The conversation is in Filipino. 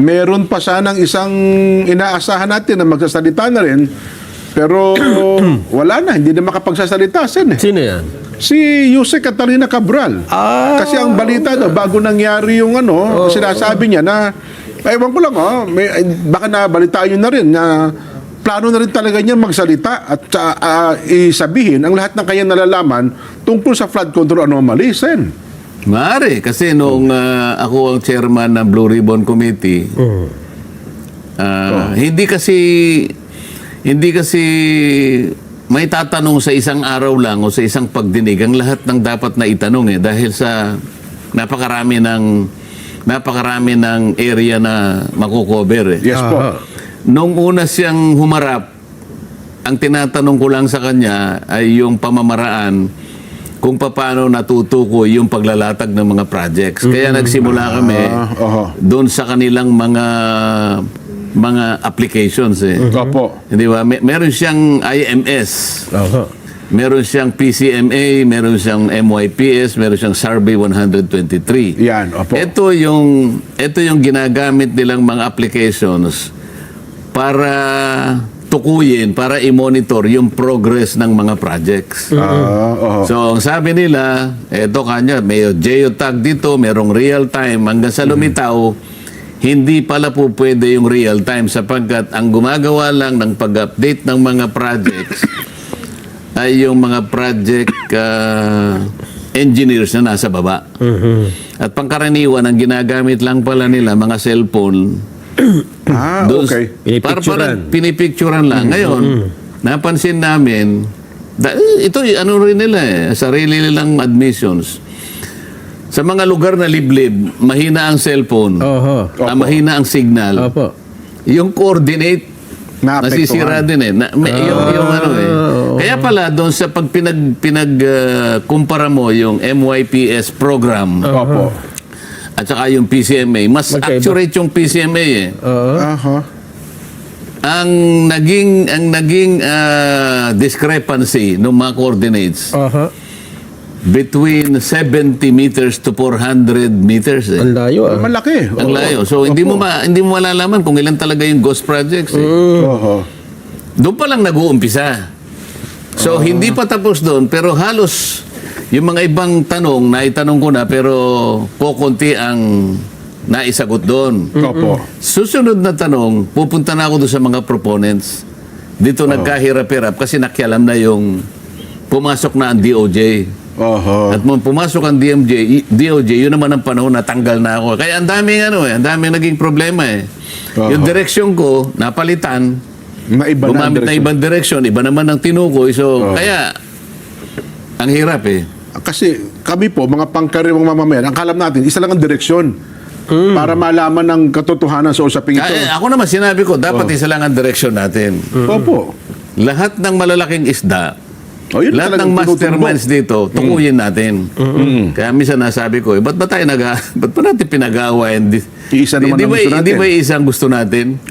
Meron pa sanang isang inaasahan natin na magsasalita na rin, pero wala na, hindi na makapagsasalita, Sen. Sino yan? Si Yusek Catalina Cabral. Kasi ang balita daw, bago nangyari yung sinasabi niya na, ewan ko lang, baka nabalitaan yun na rin, na plano na rin talaga niya magsalita at isabihin ang lahat ng kanyang nalalaman tungkol sa flood control anomaly, Sen. Maaari, kasi noong ako ang chairman ng Blue Ribbon Committee, hindi kasi may tatanong sa isang araw lang o sa isang pagdinig ang lahat ng dapat na itanong dahil sa napakarami ng area na makukover Yes po. Nung una siyang humarap, ang tinatanong ko lang sa kanya ay yung pamamaraan kung paano natutukoy yung paglalatag ng mga projects. Kaya nagsimula kami doon sa kanilang mga applications. Opo. Hindi ba? Meron siyang IMS. Meron siyang PCMA, meron siyang MYPS, meron siyang Survey 123. Yan, opo. Ito yung ginagamit nilang mga applications para tukuyin, para i-monitor yung progress ng mga projects. So, ang sabi nila, eto kanya, may geotag dito, merong real time, hanggang sa lumitaw, hindi pala po pwede yung real time sapagkat ang gumagawa lang ng pag-update ng mga projects ay yung mga project engineers na nasa baba. At pangkaraniwan, ang ginagamit lang pala nila, mga cellphone, Okay. Pinipicturan lang. Ngayon, napansin namin, ito ano rin nila sarili nilang admissions. Sa mga lugar na liblib, mahina ang cellphone, mahina ang signal. Yung coordinate, nasisira din Kaya pala, doon sa pag pinagkumpara mo yung MYPS program, at saka yung PCMA, mas accurate yung PCMA Ang naging discrepancy ng mga coordinates between 70 meters to 400 meters. Ang layo Malaki. Ang layo. So hindi mo malalaman kung ilan talaga yung ghost projects. Doon pa lang nag-uumpisa. So hindi pa tapos doon, pero halos yung mga ibang tanong, naitanong ko na, pero kukunti ang naisagot doon. Susunod na tanong, pupunta na ako doon sa mga proponents. Dito nagkahirap-hirap kasi nakialam na yung pumasok na ang DOJ. At nung pumasok ang DOJ, yun naman ang panahon na tanggal na ako. Kaya ang daming naging problema Yung direksyon ko, napalitan, gumamit na ibang direksyon, iba naman ang tinukoy. So, kaya, ang hirap Kasi kami po, mga pangkaraniwang mamamayan, ang kalam natin, isa lang ang direksyon para malaman ng katotohanan sa usaping ito. Ako naman sinabi ko, dapat isa lang ang direksyon natin. Opo. Lahat ng malalaking isda, lahat ng talagang masterminds dito, tukuyin natin. Kaya minsan nasabi ko, ba't ba natin pinag-aawayan? Isa naman ang gusto natin. Hindi ba isang gusto natin?